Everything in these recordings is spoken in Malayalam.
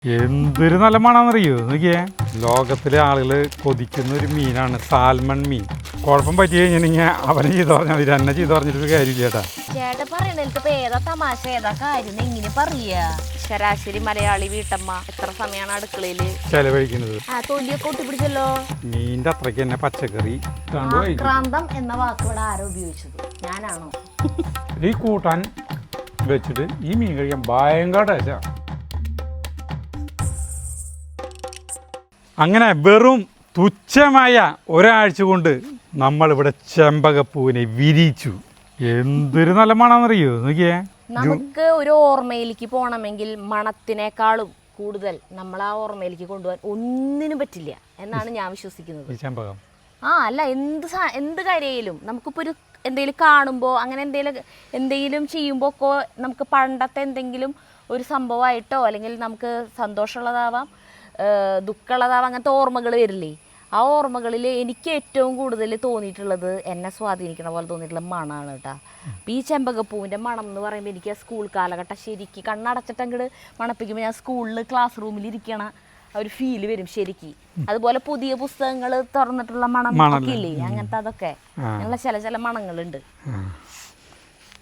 എന്തൊരു നല്ല മണമെന്നറിയോ നോക്കിയേ. ലോകത്തിലെ ആളുകൾ കൊതിക്കുന്ന ഒരു മീനാണ് സാൽമൺ മീൻ. കുഴപ്പം പറ്റി കഴിഞ്ഞിട്ടുണ്ടെങ്കിൽ അവനെ ചെയ്ത് പറഞ്ഞാൽ മതി, എന്നെ ചെയ്ത് പറഞ്ഞിട്ട് കാര്യമില്ല ചേട്ടാ. ചേട്ടൻ പറയണ ഏതാ തമാശ ഏതാ കാര്യം എങ്ങനെ പറയാ? ശരാശരി മലയാളി വീട്ടമ്മ എത്ര സമയമാണ് അടുക്കളയില് ചെലവഴിക്കുന്നത്? തൊലിയൊക്കെ ഒട്ടിപ്പിടിച്ചല്ലോ. മീനിന്റെ അത്രയ്ക്ക് തന്നെ പച്ചക്കറി ആക്രാന്തം എന്ന വാക്ക് ഇവിടെ ആരോ ഉപയോഗിച്ചത്? ഞാനാണോ? ഈ കൂട്ടാൻ വെച്ചിട്ട് ഈ മീൻ കഴിക്കാൻ ഭയങ്കര ടേസ്റ്റാ. അങ്ങനെ വെറും തുച്ഛമായ ഒരാഴ്ച കൊണ്ട് നമ്മളിവിടെ ചെമ്പകപ്പൂവിനെ വിരിച്ചു. എന്തൊരു നല്ല മണമെന്നറിയോ നോക്കിയേ. നമുക്ക് ഒരു ഓർമ്മയിലേക്ക് പോകണമെങ്കിൽ മണത്തിനേക്കാളും കൂടുതൽ നമ്മൾ ആ ഓർമ്മയിലേക്ക് കൊണ്ടുപോകാൻ ഒന്നിനും പറ്റില്ല എന്നാണ് ഞാൻ വിശ്വസിക്കുന്നത്. ഈ ചെമ്പകം അല്ല, എന്ത് കാര്യയിലും നമുക്കിപ്പോൾ ഒരു എന്തെങ്കിലും കാണുമ്പോൾ അങ്ങനെ എന്തെങ്കിലും ചെയ്യുമ്പോൾ ഒക്കെ നമുക്ക് പണ്ടത്തെ എന്തെങ്കിലും ഒരു സംഭവമായിട്ടോ അല്ലെങ്കിൽ നമുക്ക് സന്തോഷമുള്ളതാവാം, ദുഃഖമുള്ളതാവാം, അങ്ങനത്തെ ഓർമ്മകൾ വരില്ലേ? ആ ഓർമ്മകളിൽ എനിക്ക് ഏറ്റവും കൂടുതൽ തോന്നിയിട്ടുള്ളത്, എന്നെ സ്വാധീനിക്കണ പോലെ തോന്നിയിട്ടുള്ള മണമാണ് കേട്ടോ. ഈ ചെമ്പകപ്പൂവിൻ്റെ മണം എന്ന് പറയുമ്പോൾ എനിക്ക് സ്കൂൾ കാലഘട്ടം ശരിക്കും കണ്ണടച്ചിട്ട് അങ്ങോട്ട് മണപ്പിക്കുമ്പോൾ ഞാൻ സ്കൂളിൽ ക്ലാസ് റൂമിൽ ഇരിക്കണ ഒരു ഫീല് വരും ശരിക്കും. അതുപോലെ പുതിയ പുസ്തകങ്ങൾ തുറന്നിട്ടുള്ള മണം ഒക്കെ ഇല്ലേ, അങ്ങനത്തെ അതൊക്കെ അങ്ങനെയുള്ള ചില മണങ്ങളുണ്ട്.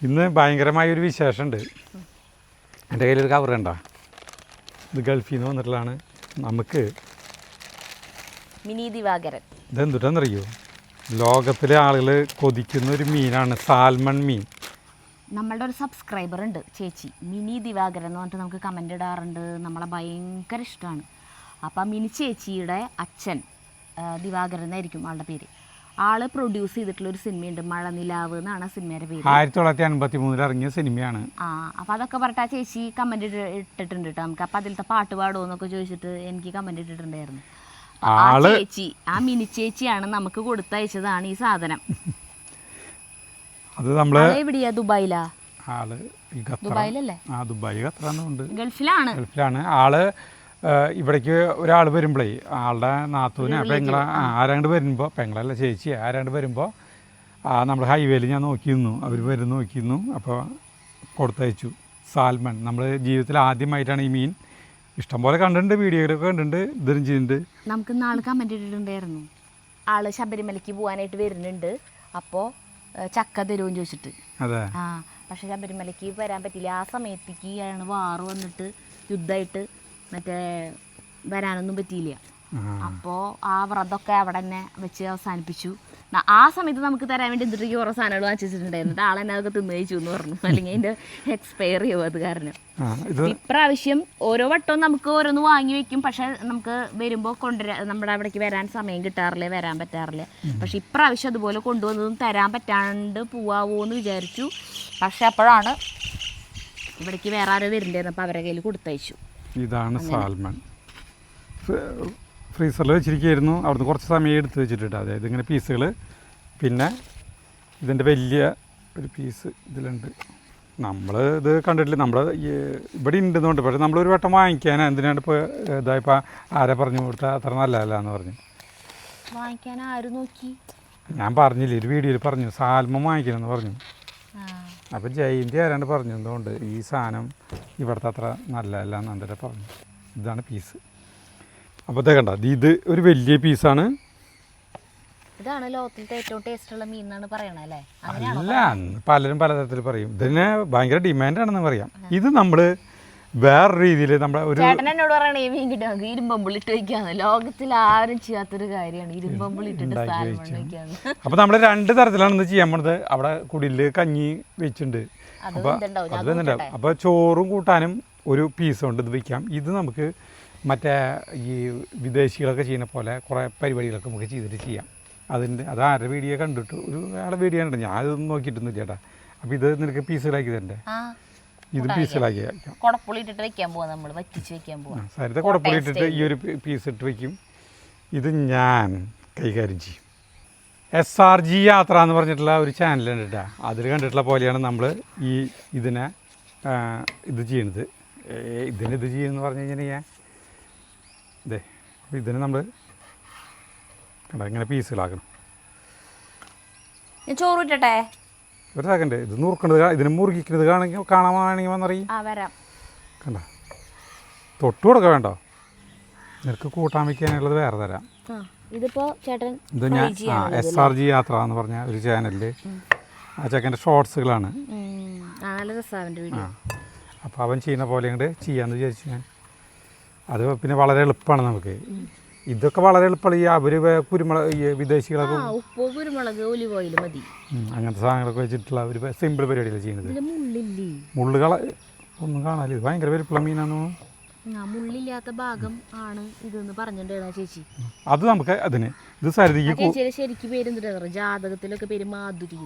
ഇന്ന് ഭയങ്കരമായൊരു വിശേഷമുണ്ട്. എൻ്റെ കയ്യിലൊരു കവർ കണ്ടോ? ഇത് ഗൾഫിൽ നിന്ന് വന്നിട്ടുള്ളതാണ്. നമുക്ക് മിനി ദിവാകരൻ. ഇതെന്തുട്ടാന്നറിയോ? ലോകത്തിലെ ആളുകൾ കൊതിക്കുന്ന ഒരു മീനാണ് സാൽമൺ മീൻ. നമ്മളുടെ ഒരു സബ്സ്ക്രൈബർ ഉണ്ട് ചേച്ചി, മിനി ദിവാകരൻ എന്ന് പറഞ്ഞിട്ട് നമുക്ക് കമൻ്റ് ഇടാറുണ്ട്. നമ്മളെ ഭയങ്കര ഇഷ്ടമാണ്. അപ്പം മിനി ചേച്ചിയുടെ അച്ഛൻ ദിവാകരൻ എന്നായിരിക്കും ആളുടെ പേര്. ആള് പ്രൊഡ്യൂസ് ചെയ്തിട്ടുള്ള ഒരു സിനിമയുണ്ട്, മഴനിലാവ് എന്നാണ് ആ സിനിമയുടെ പേര്. 1953 ഇറങ്ങിയ സിനിമയാണ്. അപ്പം അതൊക്കെ പറഞ്ഞിട്ട് ആ ചേച്ചി കമൻ്റ് ഇട്ടിട്ടുണ്ട് കേട്ടോ. നമുക്ക് അപ്പം അതിലത്തെ പാട്ട് പാടുമോ എന്നൊക്കെ ചോദിച്ചിട്ട് എനിക്ക് കമൻ്റ് ഇട്ടിട്ടുണ്ടായിരുന്നു. ആ മിനി ചേച്ചിയാണ് നമുക്ക് കൊടുത്തയച്ചതാണ് ഈ സാധനം. അത് നമ്മള് എവിടെയാ? ദുബായിലാ? ദുബായിലല്ലേ? ദുബായ് ഖത്തറാന്നുണ്ട്. ഗൾഫിലാണ് ആള്. ഇവിടേക്ക് ഒരാൾ വരുമ്പോഴേ ആളുടെ നാത്തൂനെ പെങ്ങളെ ആരാണ്ട് വരുമ്പോൾ, പെങ്ങളല്ല ചേച്ചി ആരാണ്ട് വരുമ്പോൾ നമ്മൾ ഹൈവേയിൽ ഞാൻ നോക്കിയിരുന്നു, അവർ വരും നോക്കിയിരുന്നു. അപ്പോൾ കൊടുത്തയച്ചു സാൽമൺ. നമ്മൾ ജീവിതത്തിൽ ആദ്യമായിട്ടാണ് ഈ മീൻ. ഇഷ്ടംപോലെ കണ്ടിട്ടുണ്ട്, വീഡിയോയിലൊക്കെ കണ്ടിട്ടുണ്ട്, ഇതും ചെയ്യുന്നുണ്ട്. നമുക്ക് നാളെ കമൻറ്റ് ഇട്ടിട്ടുണ്ടായിരുന്നു, ആള് ശബരിമലയ്ക്ക് പോകാനായിട്ട് വരുന്നുണ്ട്, അപ്പോൾ ചക്ക തരുമെന്ന് ചോദിച്ചിട്ട്. അതെ. പക്ഷെ ശബരിമലയ്ക്ക് വരാൻ പറ്റില്ല. ആ സമയത്തേക്ക് ആണ് വാറ് വന്നിട്ട് യുദ്ധമായിട്ട് മറ്റേ വരാനൊന്നും പറ്റിയില്ല. അപ്പോൾ ആ വ്രതമൊക്കെ അവിടെ തന്നെ വെച്ച് അവസാനിപ്പിച്ചു. ആ സമയത്ത് നമുക്ക് തരാൻ വേണ്ടി എന്തിട്ട് കുറേ സാധനങ്ങൾ വാങ്ങിച്ചിട്ടുണ്ടായിരുന്നു. ആളെ തന്നെ അതൊക്കെ തിന്നു കഴിച്ചു എന്ന് പറഞ്ഞു, അല്ലെങ്കിൽ അതിൻ്റെ എക്സ്പയർ ചെയ്യും അത് കാരണം. ഇപ്രാവശ്യം ഓരോ വട്ടവും നമുക്ക് ഓരോന്ന് വാങ്ങി വെക്കും, പക്ഷെ നമുക്ക് വരുമ്പോൾ നമ്മുടെ അവിടേക്ക് വരാൻ സമയം കിട്ടാറില്ല, വരാൻ പറ്റാറില്ല. പക്ഷെ ഇപ്രാവശ്യം അതുപോലെ കൊണ്ടുവന്നതും തരാൻ പറ്റാണ്ട് പോവാവോ എന്ന് വിചാരിച്ചു. പക്ഷെ അപ്പോഴാണ് ഇവിടേക്ക് വേറെ ആരോ വരുന്നുണ്ടായിരുന്നു, അപ്പോൾ അവരുടെ കയ്യിൽ കൊടുത്തയച്ചു. ഇതാണ് സാൽമൺ. ഫ്രീസറിൽ വെച്ചിരിക്കുകയായിരുന്നു. അവിടുന്ന് കുറച്ച് സമയം എടുത്ത് വെച്ചിട്ടുണ്ട്. അതായത് ഇങ്ങനെ പീസുകൾ. പിന്നെ ഇതിൻ്റെ വലിയ ഒരു പീസ് ഇതിലുണ്ട്. നമ്മൾ ഇത് കണ്ടിട്ടില്ല, നമ്മൾ ഇവിടെ ഉണ്ടെന്നുണ്ട്. പക്ഷേ നമ്മളൊരു വട്ടം വാങ്ങിക്കാൻ എന്തിനാണ് ഇപ്പോൾ ഇതായപ്പോൾ ആരെ പറഞ്ഞു കൊടുത്താൽ അത്ര നല്ലതല്ല എന്ന് പറഞ്ഞു. വാങ്ങിക്കാൻ ആര് നോക്കി? ഞാൻ പറഞ്ഞില്ലേ, ഒരു വീഡിയോയിൽ പറഞ്ഞു സാൽമൺ വാങ്ങിക്കണമെന്ന് പറഞ്ഞു. അപ്പോൾ ജയന്തി ആരാണ്ട് പറഞ്ഞു എന്തുകൊണ്ട് ഈ സാധനം ഇവിടുത്തെ അത്ര നല്ലതല്ല എന്ന് എന്തൊക്കെ പറഞ്ഞു. ഇതാണ് പീസ്. അപ്പോൾ കണ്ട, ഇത് ഒരു വലിയ പീസാണ്. ഇതാണ് ലോകത്തിലത്തെ ഏറ്റവും ടേസ്റ്റുള്ള മീൻ എന്നാണ് പറയണത് അല്ലേ? അല്ല, പലരും പലതരത്തിൽ പറയും. ഇതിന് ഭയങ്കര ഡിമാൻഡാണെന്ന് പറയാം. ഇത് നമ്മൾ വേറെ രീതിയിൽ നമ്മുടെ ഒരു ചേട്ടൻ എന്നോട് പറയണേ ഈ മീൻ കിട്ടുക ഇരുമ്പമ്പിളിട്ട് വയ്ക്കാന്ന്. ലോകത്തിൽ ആരും ചെയ്യാത്തൊരു കാര്യമാണ് ഇരുമ്പമ്പിളിട്ടിട്ട് വയ്ക്കാന്ന്. അപ്പോൾ നമ്മൾ 2 തരത്തിലാണ് ഇന്ന് ചെയ്യാൻ പോണത്. അവിടെ കുടിയിൽ കഞ്ഞി വെച്ചിട്ടുണ്ട്. അപ്പോൾ അത് ഉണ്ടാവും. അപ്പോൾ ചോറും കൂട്ടാനും ഒരു പീസ് കൊണ്ട് ഇത് വയ്ക്കാം. ഇത് നമുക്ക് മറ്റേ ഈ വിദേശികളൊക്കെ ചെയ്യുന്ന പോലെ കുറേ പരിപാടികളൊക്കെ നമുക്ക് ചെയ്തിട്ട് ചെയ്യാം. അത് ആരുടെ വീഡിയോ കണ്ടിട്ട് ഒരു ആളുടെ വീഡിയോ കണ്ടു, ഞാൻ ഇതൊന്നും നോക്കിയിട്ടൊന്നും ചേട്ടാ. അപ്പോൾ ഇത് നിനക്ക് പീസുകളാക്കി തരണ്ടേ? ഇത് പീസുകളാക്കി വയ്ക്കാം. കുടപ്പുളിട്ടിട്ട് വെക്കാൻ പോവാം, നമ്മൾ വറ്റിച്ച് വെക്കാൻ പോവാം. സാരത്തെ കുടപ്പുളിട്ടിട്ട് ഈ ഒരു പീസ് ഇട്ട് വയ്ക്കും. ഇത് ഞാൻ കൈകാര്യം ചെയ്യും. SRG യാത്ര എന്ന് പറഞ്ഞിട്ടുള്ള ഒരു ചാനലുണ്ട് കേട്ടോ. അതിൽ കണ്ടിട്ടുള്ള പോലെയാണ് നമ്മൾ ഇതിനെ ഇത് ചെയ്യുന്നത്. ഇത് ചെയ്യുമെന്ന് പറഞ്ഞു കഴിഞ്ഞാൽ ഇതേ ഇതിന് നമ്മൾ കണ്ട ഇങ്ങനെ പീസുകളാക്കണം. ചോറ് ഇട്ടട്ടെ ഒരു സെക്കൻഡ്. ഇത് നുറുക്കുന്നത് ഇതിന് മുറുകിക്കുന്നത് കാണാൻ വന്നറിയും. വരാം. കണ്ട തൊട്ട് കൊടുക്കുക വേണ്ടോ, നിനക്ക് കൂട്ടാൻ വയ്ക്കാനുള്ളത് വേറെ തരാം. ഇതിപ്പോ ചേട്ടൻ ഇത് ഞാൻ SRG യാത്ര എന്ന് പറഞ്ഞ ഒരു ചാനലിൽ ആ ചെക്കൻ്റെ ഷോർട്സുകളാണ്. നല്ല രസമാണ് വീഡിയോ. അപ്പോൾ അവൻ ചെയ്യുന്ന പോലെ ഇങ്ങോട്ട് ചെയ്യാമെന്ന് വിചാരിച്ചു ഞാൻ. അത് പിന്നെ വളരെ എളുപ്പമാണ് നമുക്ക്. ഇതൊക്കെ വളരെ എളുപ്പമാണ്. ഈ അവർ കുരുമുളക് ഈ വിദേശികളൊക്കെ ഉപ്പ് കുരുമുളക് ഒലിവ് ഓയിൽ മതി അങ്ങനത്തെ സാധനങ്ങളൊക്കെ വെച്ചിട്ടുള്ള ഒരു സിമ്പിൾ പരിപാടിയാണ് ചെയ്യുന്നത്. മുള്ളുകൾ ഒന്നും കാണാനില്ല. ഇത് ഭയങ്കര വലിപ്പുള്ള മീനാണെന്ന്. മുള്ളില്ലാത്ത ഭാഗം ആണ് ഇതെന്ന് പറഞ്ഞിട്ടുണ്ടായിരുന്നു ചേച്ചി. അത് നമുക്ക് അതിന് ഇത് സരിതിക്ക് ശരിക്കും പേര് ജാതകത്തിലൊക്കെ പേര് മാധുരി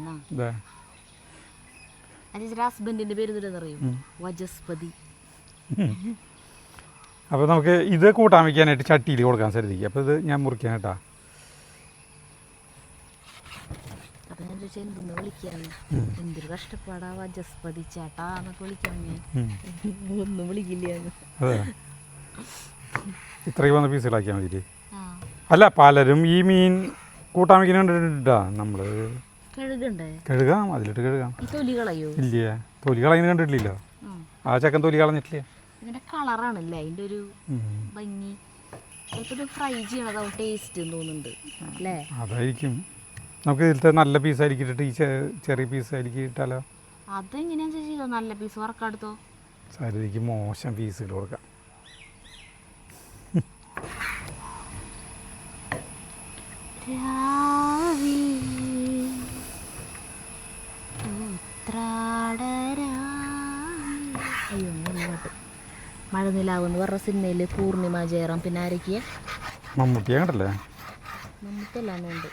ഹസ്ബൻഡിന്റെ പേര് അറിയും, വജസ്പതി. അപ്പോൾ നമുക്ക് ഇത് കൂട്ടാൻ വയ്ക്കാനായിട്ട് ചട്ടിയിൽ കൊടുക്കാൻ സരിതിക്ക്. അപ്പോൾ ഇത് ഞാൻ മുറിക്കാൻ കേട്ടാ. അപ്പം ഞാൻ ചോദിച്ചാൽ എന്തെന്ന് വിളിക്കാന്ന്, എന്തൊരു കഷ്ടപ്പാടാ വജസ്പതി ചേട്ടാ എന്നൊക്കെ വിളിക്കാൻ. ഒന്നും വിളിക്കില്ല. അതെ, ഇത്രയും വന്ന പീസുകളാക്കിയാൽ മതി. അല്ല, പലരും ഈ മീൻ കൂട്ടാൻ വയ്ക്കുന്നുണ്ടാ. നമ്മൾ കഴുകാം, അതിലിട്ട് കഴുകാം. ഇല്ല, തൊലി കളയുന്ന കണ്ടിട്ടില്ലല്ലോ. ആ ചക്കൻ തൊലി കളഞ്ഞിട്ടില്ല. ഇതിന്റെ കളറാണല്ലേ അതിന്റെ ഒരു ഭംഗി. ചിലപ്പോൾ ഫ്രൈ ചെയ്യണതാവും ടേസ്റ്റ് തോന്നുന്നുണ്ട് അല്ലേ? അതായിരിക്കും. നമുക്ക് ഇതിലത്തെ നല്ല പീസായിരിക്കും ഇട്ടിട്ട് ഈ ചെറിയ പീസായിരിക്കും ഇട്ടാലോ? അതെങ്ങനെയാ ചെയ്തോ? നല്ല പീസ് വറക്കെടുത്തോ? സരിതിക്ക് മോശം പീസുകൾ കൊടുക്കാം. മഴനിലാവെന്ന് പറഞ്ഞ സിനിമയില് പൂർണിമ ജയറാം, പിന്നെ ആരൊക്കെയാ? മമ്മൂട്ടിയെ കണ്ടല്ലേ? മമ്മൂട്ടിയല്ലാന്നുണ്ട്.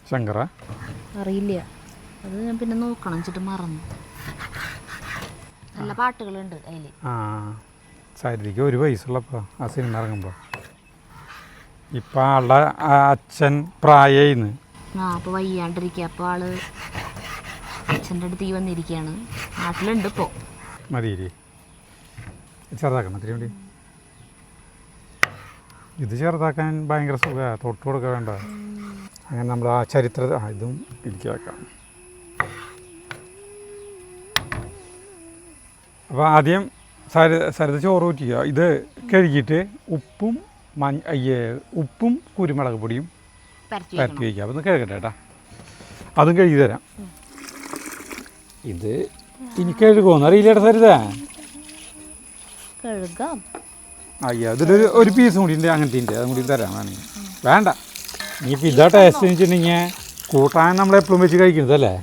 ശങ്കറ അറിയില്ല, അത് ഞാൻ പിന്നെ നോക്കണം വെച്ചിട്ട് മറന്നു. നല്ല പാട്ടുകളുണ്ട് അതിൽ. സരിതിക്ക് ഒരു വയസ്സുള്ളപ്പോൾ ആ സിനിമ ഇറങ്ങുമ്പോൾ ഇപ്പം ആളുടെ അച്ഛൻ പ്രായമായിന്ന്. അപ്പോൾ വയ്യാണ്ടിരിക്കുക. അപ്പോൾ ആള് അച്ഛൻ്റെ അടുത്ത് വന്നിരിക്കുകയാണ്. നാട്ടിലുണ്ട് ഇപ്പോൾ. മതിയില്ലേ? ചെറുതാക്കണം ഇത്തിരി വേണ്ടി. ഇത് ചെറുതാക്കാൻ ഭയങ്കര സുഖമാണ്, തൊട്ട് കൊടുക്കുക വേണ്ട. അങ്ങനെ നമ്മൾ ആ ചരിത്ര ഇതും ഇരിക്കി വെക്കാം. അപ്പോൾ ആദ്യം സരിത ചോറ് ഊറ്റിക്കുക. ഇത് കഴുകിയിട്ട് ഉപ്പും കുരുമുളക് പൊടിയും പരത്തി വയ്ക്കുക. അപ്പോൾ ഒന്ന് കഴുകട്ടെ കേട്ടാ. അതും കഴുകി തരാം. ഇത് ഇനി കഴുകുമെന്ന് അറിയില്ലേട്ടാ സരിത? കഴുകാം. അതിലൊരു ഒരു പീസും കൂടി ഉണ്ട് അങ്ങനത്തെ, അതും കൂടി തരാം വേണമെങ്കിൽ. വേണ്ട, ഇനിയിപ്പോൾ ഇതാ ടേസ്റ്റ് വെച്ചിട്ടുണ്ടെങ്കിൽ കൂട്ടാൻ നമ്മളെപ്പോഴും വെച്ച് കഴിക്കുന്നതല്ലേ?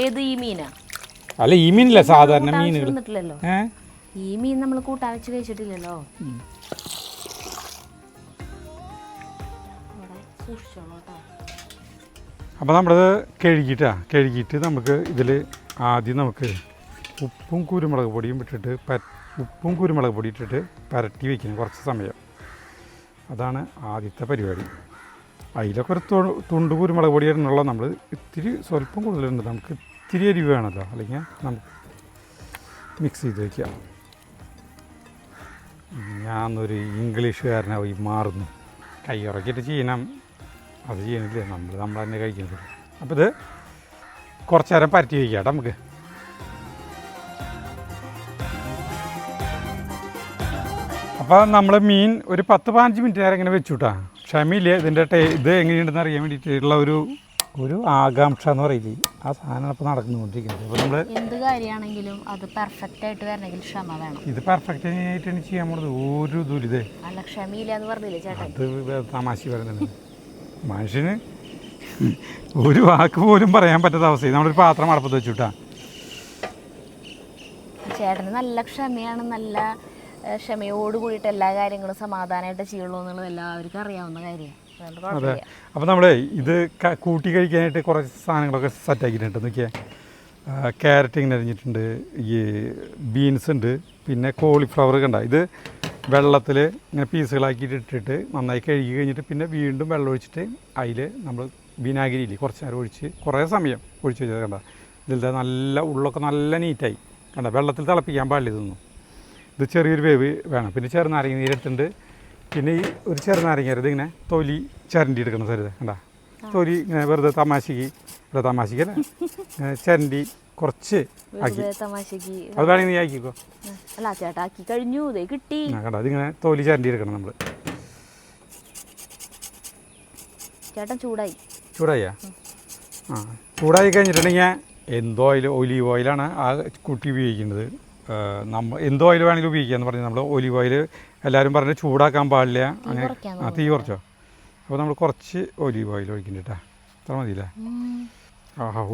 ഏത് ഈ മീനാ? അല്ല, ഈ മീനില്ല, സാധാരണ മീനുകൾ. ഈ മീൻ നമ്മൾ കൂട്ടാൻ വെച്ച് കഴിച്ചിട്ടില്ലല്ലോ. അപ്പോൾ നമ്മളത് കഴുകിയിട്ട് നമുക്ക് ഇതിൽ ആദ്യം നമുക്ക് ഉപ്പും കുരുമുളക് പൊടിയും ഇട്ടിട്ട് പരട്ടി വയ്ക്കണം കുറച്ച് സമയം. അതാണ് ആദ്യത്തെ പരിപാടി. അതിലൊക്കെ ഒരു തുണ്ട് കുരുമുളക് പൊടി ഇടുന്നുള്ള നമ്മൾ ഇത്തിരി സ്വല്പം കൂടുതലുണ്ട്. നമുക്ക് ഇത്തിരി എരിവ് വേണമല്ലോ, അല്ലെങ്കിൽ നമുക്ക് മിക്സ് ചെയ്ത് വയ്ക്കാം. ഞാനൊരു ഇംഗ്ലീഷുകാരനായി മാറുന്നു. കൈയുറക്കിയിട്ട് ചെയ്യണം, അത് ചെയ്യണില്ലേ, നമ്മൾ തന്നെ കഴിക്കുന്നത്. അപ്പോൾ ഇത് കുറച്ച് നേരം പരട്ടി വയ്ക്കാം നമുക്ക്. അപ്പോൾ നമ്മൾ മീൻ ഒരു 10-15 മിനിറ്റ് നേരം ഇങ്ങനെ വെച്ചു കേട്ടാ. ക്ഷമയില്ല, ഇതിൻ്റെ ഇത് എങ്ങനെയുണ്ടെന്ന് അറിയാൻ വേണ്ടിയിട്ടുള്ള ഒരു ആകാംക്ഷ എന്ന് പറയില്ലേ, ആ സാധനം ഇപ്പോൾ നടന്നുകൊണ്ടിരിക്കുന്നത്. അപ്പോൾ നമ്മൾ എന്ത് കാര്യമാണെങ്കിലും അത് പെർഫെക്റ്റ് ആയിട്ട് വരണമെങ്കിൽ ക്ഷമ വേണം. ഇത് പെർഫെക്റ്റ് ആയിട്ടാണ് ചെയ്യാൻ പോകുന്നത്. ഒരു ദുരിതേ അല്ല, ക്ഷമയില്ല എന്ന് പറഞ്ഞില്ലേ ചേട്ടാ? അത് തമാശ പറയുന്നത്. മനുഷ്യന് ഒരു വാക്ക് പോലും പറയാൻ പറ്റാത്ത അവസ്ഥയിൽ നമ്മളൊരു പാത്രം അടപ്പത്ത് വെച്ചുട്ടാ. ചേട്ടന് നല്ല ക്ഷമയാണ്. നല്ല ക്ഷമയോട് കൂടിയിട്ട് എല്ലാ കാര്യങ്ങളും സമാധാനമായിട്ട് ചെയ്യുള്ളൂ എന്നുള്ളത് എല്ലാവർക്കും അറിയാവുന്ന കാര്യമാണ്. അതെ. അപ്പോൾ നമ്മൾ ഇത് കൂട്ടി കഴിക്കാനായിട്ട് കുറച്ച് സാധനങ്ങളൊക്കെ സെറ്റാക്കിയിട്ടുണ്ട്. നോക്കിയാൽ ക്യാരറ്റ് ഇങ്ങനെ അരിഞ്ഞിട്ടുണ്ട്, ഈ ബീൻസ് ഉണ്ട്, പിന്നെ കോളിഫ്ലവർ കണ്ട. ഇത് വെള്ളത്തിൽ ഇങ്ങനെ പീസുകളാക്കിയിട്ട് ഇട്ടിട്ട് നന്നായി കഴുകി കഴിഞ്ഞിട്ട് പിന്നെ വീണ്ടും വെള്ളം ഒഴിച്ചിട്ട് അതിൽ നമ്മൾ വിനാഗിരിയിൽ കുറച്ച് നേരം ഒഴിച്ച് കുറേ സമയം ഒഴിച്ച് വെച്ചത് കണ്ട. ഇതിലത്തെ നല്ല ഉള്ളൊക്കെ നല്ല നീറ്റായി കണ്ട. വെള്ളത്തിൽ തിളപ്പിക്കാൻ പാടില്ല ഇതൊന്നും. ഇത് ചെറിയൊരു വേവ് വേണം. പിന്നെ ചെറുനാരങ്ങ നീരെടുത്തിട്ടുണ്ട്. പിന്നെ ഈ ഒരു ചെറുനാരങ്ങ ഇതിങ്ങനെ തൊലി ചിരണ്ടി എടുക്കണം സരിത കണ്ട. തൊലി ഇങ്ങനെ വെറുതെ തമാശക്കല്ലേ ഇങ്ങനെ ചരണ്ടി കുറച്ച് ആക്കി തമാശക്ക് അത് വേണമെങ്കിൽ നീ ആക്കിക്കോ. അല്ല ചേട്ടാ ആക്കി കഴിഞ്ഞു ഇതേ കിട്ടി. കേട്ടോ അതിങ്ങനെ തൊലി ചരണ്ടി എടുക്കണം നമ്മൾ. ചേട്ടൻ ചൂടായി ചൂടായി കഴിഞ്ഞിട്ടുണ്ടെങ്കിൽ എന്തോ ഓയിൽ ഒലീവ് ഓയിലാണ് ആ കുട്ടി ഉപയോഗിക്കുന്നത്. എന്തോ ഓയിൽ വേണമെങ്കിലും ഉപയോഗിക്കാമെന്ന് പറഞ്ഞാൽ നമ്മൾ ഒലീവ് ഓയിൽ എല്ലാവരും പറഞ്ഞ് ചൂടാക്കാൻ പാടില്ല. അങ്ങനെ തീ കുറച്ചോ. അപ്പോൾ നമ്മൾ കുറച്ച് ഒലീവ് ഓയിൽ ഒഴിക്കുന്നുണ്ട് കേട്ടോ. അത്ര മതിയില്ലേ?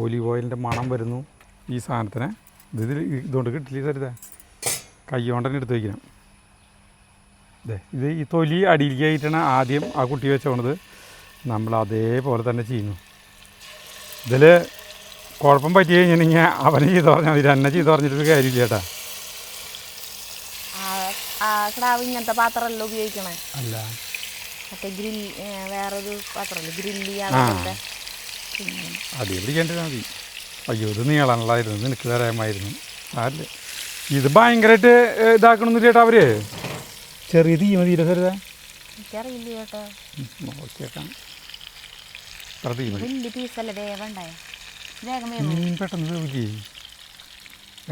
ഒലീവ് ഓയിലിൻ്റെ മണം വരുന്നു ഈ സാധനത്തിന്. ഇതുകൊണ്ട് കിട്ടില്ല തരുതേ, കൈ കൊണ്ട് തന്നെ എടുത്ത് വയ്ക്കണം. ഇത് ഈ തൊലി അടിയിലേക്കായിട്ടാണ് ആദ്യം ആ കുട്ടി വെച്ചോണത്. നമ്മൾ അതേപോലെ തന്നെ ചെയ്യുന്നു. ഇതിൽ കുഴപ്പം പറ്റി കഴിഞ്ഞിട്ടുണ്ടെങ്കിൽ അവനെ ചെയ്ത് പറഞ്ഞാൽ മതി, എന്നെ ചെയ്ത് പറഞ്ഞിട്ടൊരു കാര്യമില്ല ചേട്ടാ. ഇങ്ങനത്തെ പാത്രമല്ല ഉപയോഗിക്കണേ, അല്ല മറ്റേ വേറൊരു പാത്രമല്ല ഗ്രില്ല് അടി പിടിക്കേണ്ടത് മതി. അയ്യോ ഇത് നീളാനുള്ളതായിരുന്നു, നിനക്ക് തരാമായിരുന്നു. ആരില്ല ഇത് ഭയങ്കരമായിട്ട് ഇതാക്കണമെന്ന് ചേട്ടാ. അവർ ചെറിയ തീ മതിയില്ല സരിത? എനിക്കറിയില്ല ചേട്ടാ, നോക്കിയേക്കാം. മീൻ പെട്ടെന്ന് വേവില്ലേ,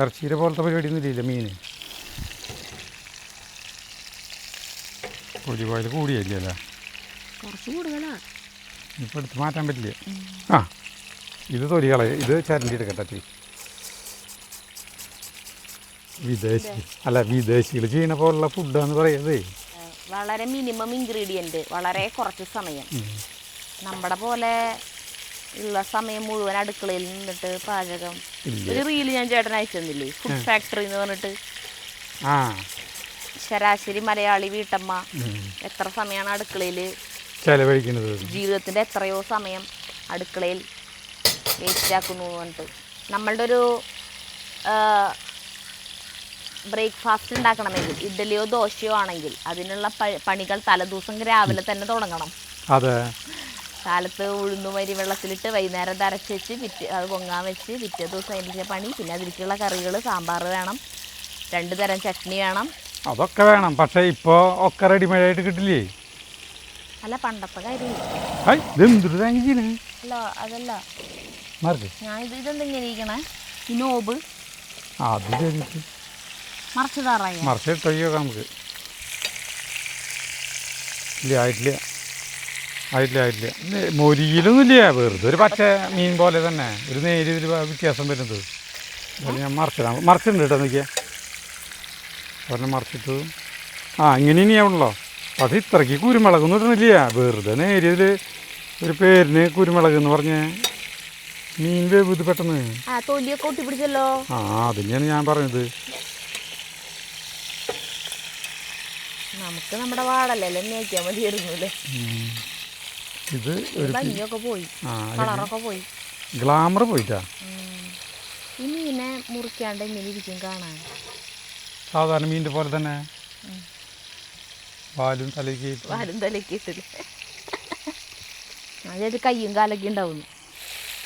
ഇറച്ചിയുടെ പോലത്തെ പരിപാടിയൊന്നും ഇല്ല മീൻ. ഒലിവ് കൂടിയല്ലേ, കുറച്ച് കൂടുതലാണ്. ഇപ്പം എടുത്ത് മാറ്റാൻ പറ്റില്ല. ഇത് തൊലികളെ ഇത് ചരണ്ടി എടുക്കട്ടെ. വിദേശികൾ ചെയ്യുന്ന പോലുള്ള ഫുഡാന്ന് പറയുന്നത്. വളരെ മിനിമം ഇൻഗ്രീഡിയൻറ്റ്, വളരെ കുറച്ച് സമയം. നമ്മുടെ പോലെ ഉള്ള സമയം മുഴുവൻ അടുക്കളയിൽ നിന്നിട്ട് പാചകം. ഒരു റീല് ഞാൻ ചേട്ടൻ അയച്ചു തന്നില്ലേ, ഫുഡ് ഫാക്ടറി എന്ന് പറഞ്ഞിട്ട്. ശരാശരി മലയാളി വീട്ടമ്മ എത്ര സമയമാണ് അടുക്കളയിൽ ചെലവഴിക്കുന്നത്, ജീവിതത്തിൻ്റെ എത്രയോ സമയം അടുക്കളയിൽ വേസ്റ്റ് ആക്കുന്നു എന്ന് പറഞ്ഞിട്ട്. നമ്മളുടെ ഒരു ബ്രേക്ക്ഫാസ്റ്റ് ഉണ്ടാക്കണമെങ്കിൽ ഇഡ്ഡലിയോ ദോശയോ ആണെങ്കിൽ അതിനുള്ള പണികൾ തലേദിവസം രാവിലെ തന്നെ തുടങ്ങണം. അതെ, കാലത്ത് ഉഴുന്നുമരി വെള്ളത്തിലിട്ട് വൈകുന്നേരം അരച്ച് വെച്ച് അത് പൊങ്ങാൻ വെച്ച് പിറ്റേ ദിവസം അതിൻ്റെ പണി. പിന്നെ അതിലേക്കുള്ള കറികൾ, സാമ്പാർ വേണം, 2 തരം ചട്നി വേണം, അതൊക്കെ വേണം. പക്ഷേ ഇപ്പോൾ ഒക്കെ റെഡിമെയ്ഡ് ആയിട്ട് കിട്ടില്ലേ? അല്ല പണ്ടത്തെ കാര്യം. അല്ല അതല്ല, ഞാൻ ഇതെന്തെങ്ങനെ ഇരിക്കണേ ഈ നോബ് അത് കഴിഞ്ഞിട്ട് മറിച്ചിടാറായി മറിച്ചിട്ടോ നമുക്ക്. ഇല്ല ആയിട്ടില്ല മൊരിയിലൊന്നുമില്ല, വെറുതെ ഒരു പച്ച മീൻ പോലെ തന്നെ ഒരു നേരിയ വ്യത്യാസം വരുന്നത്. ഞാൻ മറിച്ചിട്ടുണ്ട് കേട്ടോ. നോക്കിയാൽ ഒരെണ്ണം മറിച്ചിട്ടു. ഇങ്ങനെ ഇനിയാണല്ലോ. പക്ഷേ ഇത്രയ്ക്ക് കുരുമുളകൊന്നും ഇടുന്നില്ല, വെറുതെ നേരിയതിൽ ഒരു പേരിന് കുരുമുളക് എന്ന് പറഞ്ഞ് മീൻ വേവ് പെട്ടെന്ന്. അതുതന്നെയാണ് ഞാൻ പറഞ്ഞത്. നമുക്ക് നമ്മുടെ വാടല്ലേ മേയ്ക്കാൻ മതിയായിരുന്നല്ലേ. ഇത് ഒരു പോയി, കളറൊക്കെ പോയി, ഗ്ലാമർ പോയിട്ടാ. ഈ മീനെ മുറിക്കാണ്ട് എങ്ങനെ ഇരിക്കും കാണാൻ? സാധാരണ മീനിന്റെ പോലെ തന്നെ വാലും തലയ്ക്ക് ഇട്ടില്ല. അതായത് കയ്യും കാലൊക്കെ ഉണ്ടാവുന്നു.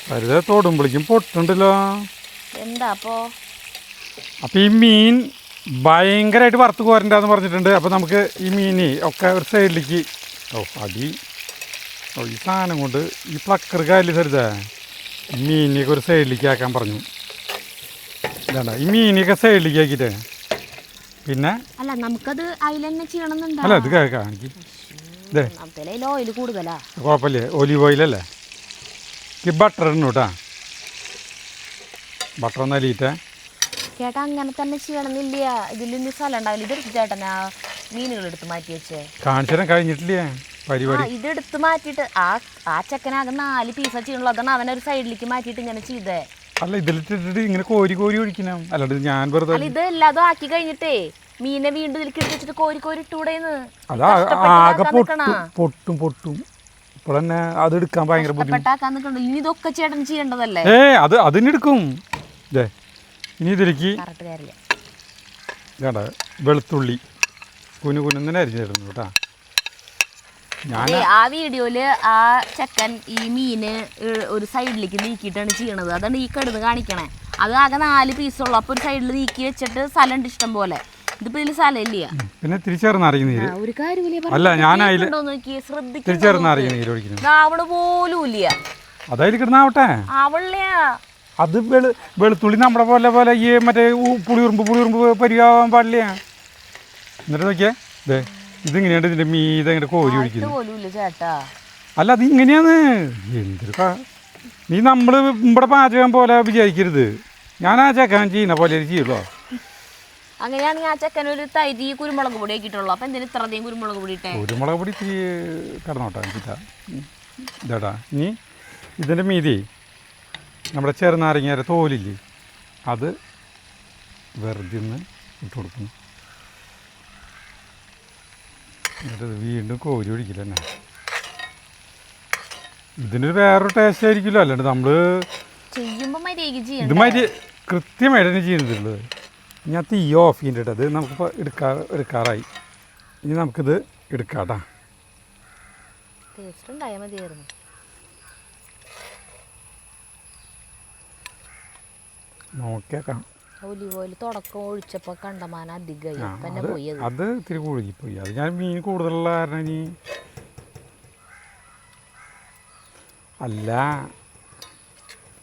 വെറുതെ തൊടുമ്പോഴേക്കും പൊട്ടുണ്ടല്ലോ. എന്താ അപ്പൊ ഈ മീൻ ഭയങ്കരമായിട്ട് വറുത്ത് കോരണ്ടെന്ന് പറഞ്ഞിട്ടുണ്ട്. അപ്പോൾ നമുക്ക് ഈ മീന് ഒക്കെ ഒരു സൈഡിലേക്ക് ഈ സാധനം കൊണ്ട് ഈ പ്ലക്കർ കാലിൽ തരുതാ മീനിനൊക്കെ ഒരു സൈഡിലേക്ക് ആക്കാൻ പറഞ്ഞു. ഇതാണ്ട ഈ മീനൊക്കെ സൈഡിലേക്ക് ആക്കിയിട്ട് പിന്നെ അല്ല നമുക്കത് അതിലെന്നെ ചെയ്യണമെന്നുണ്ടോ? അല്ല ഇത് കേൾക്കാം എനിക്ക്. ഓയിൽ കൂടുതലാ, കുഴപ്പമില്ലേ, ഒലീവ് ഓയിലല്ലേ. ഈ ബട്ടർ ഇടണം കേട്ടാ, ബട്ടർ ഒന്ന് അലിയിട്ടേ. ചേട്ടാ അങ്ങനെ തന്നെ ചെയ്യണമെന്നില്ല, ഇതിൽ സ്ഥലം ഉണ്ടാവില്ല. ഇതെടുത്ത് ചേട്ടനാ മീനുകൾ എടുത്ത് മാറ്റി വെച്ചേ കാണിച്ചു കഴിഞ്ഞിട്ടില്ലേ പരിപാടി. ഇതെടുത്ത് മാറ്റിയിട്ട് ആ ചെക്കനാകെ 4 പീസ ചെയ്യണുള്ളൂ. അതാണ് അവനൊരു സൈഡിലേക്ക് മാറ്റിയിട്ട് ഇങ്ങനെ ചെയ്തേ. അല്ല ഇതിലിട്ടിട്ട് ഇങ്ങനെ കോരി ഒഴിക്കണം. അല്ലാണ്ട് ഞാൻ വെറുതെ ഇത് എല്ലാതും ആക്കി കഴിഞ്ഞിട്ടേ മീനെ വീണ്ടും ഇതിലേക്ക് ഇട്ടിട്ട് കോരി ഇട്ടൂടെന്ന്. അതാകെ പൊട്ടും ഇപ്പോൾ തന്നെ അത് എടുക്കാൻ ഭയങ്കര ബുദ്ധിമുട്ടാക്കാൻ. ഇനി ഇതൊക്കെ ചേട്ടൻ ചെയ്യേണ്ടതല്ലേ? അതിനെടുക്കും. ഇനി ഇതിലേക്ക് കേട്ടാ വെളുത്തുള്ളി കുനുകുന്നെ അരിഞ്ഞിരുന്നു കേട്ടാ. ആ വീഡിയോയില് ആ ചെക്കൻ ഈ മീന് ഒരു സൈഡിലേക്ക് നീക്കിയിട്ടാണ് ചെയ്യണത്. അതാണ് ഈ കിടന്ന് കാണിക്കണേ. അത് ആകെ 4 പീസുള്ളൂ. അപ്പോൾ ഒരു സൈഡിൽ നീക്കി വെച്ചിട്ട് സ്ഥലമുണ്ട് ഇഷ്ടം പോലെ. ഇതിപ്പോ ഇതില് സ്ഥലമില്ല. പിന്നെ തിരിച്ചേർന്നറിയ നീര് ഒരു കാര്യമില്ല. അല്ല ഞാൻ അതിൽ ശ്രദ്ധിച്ചു തിരിച്ചേർന്നറിയ നീര് ഒഴിക്കുന്നു. അവിടെ പോലും ഇല്ല. അതായത് കിടന്നാവട്ടെ. അവളെയാ അത് വെളുത്തുള്ളി നമ്മുടെ പോലെ ഈ മറ്റേ പുളിയുറുമ്പ് പരിയാവാൻ പാടില്ല. എന്നിട്ട് നോക്കിയേ ഇതേ ഇതിങ്ങനെയാണ് ഇതിൻ്റെ മീതെ ഇങ്ങനെ കോരി ഒഴിക്കുന്നത്. ചേട്ടാ അല്ല അത് ഇങ്ങനെയാണ്. എന്തൊരു നീ നമ്മൾ ഇവിടെ പാചകം പോലെ വിചാരിക്കരുത്. ഞാൻ ആ ചെക്കൻ ചെയ്യുന്ന പോലെ ചെയ്യുള്ളൂ. അങ്ങനെയാണെങ്കിൽ ആ ചെക്കൻ ഒരു തരി കുരുമുളക് പൊടി ആക്കിയിട്ടുള്ളൂ. അപ്പം എന്തിനാ ഇത്രയധികം കുരുമുളക് പൊടി ഇട്ടേ? കുരുമുളക് പൊടി ഇത്തിരി കിടന്നോട്ടെ എനിക്കിട്ടാ. ഇതാടാ ഇനി ഇതിൻ്റെ മീതി നമ്മുടെ ചെറുനാരങ്ങയുടെ തോലില്ലേ അത് വെറുതെ ഒന്ന് ഇട്ട് കൊടുക്കുന്നു. എന്നിട്ട് വീണ്ടും കോരി ഒഴിക്കില്ല തന്നെ. ഇതിനൊരു വേറൊരു ടേസ്റ്റ് ആയിരിക്കുമല്ലോ. അല്ലാണ്ട് നമ്മൾ ഇത് മതി കൃത്യമായിട്ട് തന്നെ ചെയ്യുന്നുള്ളത്. ഞാൻ തീ ഓഫ് ചെയ്തിട്ട് അത് നമുക്കിപ്പോൾ എടുക്കാറായി. ഇനി നമുക്കിത് എടുക്കാം കേട്ടോ. നോക്കിയേക്കാം. അത് ഇത്തിരി കുഴുകിപ്പോയി. അത് ഞാൻ മീൻ കൂടുതലുള്ള കാരണം ഇനി അല്ല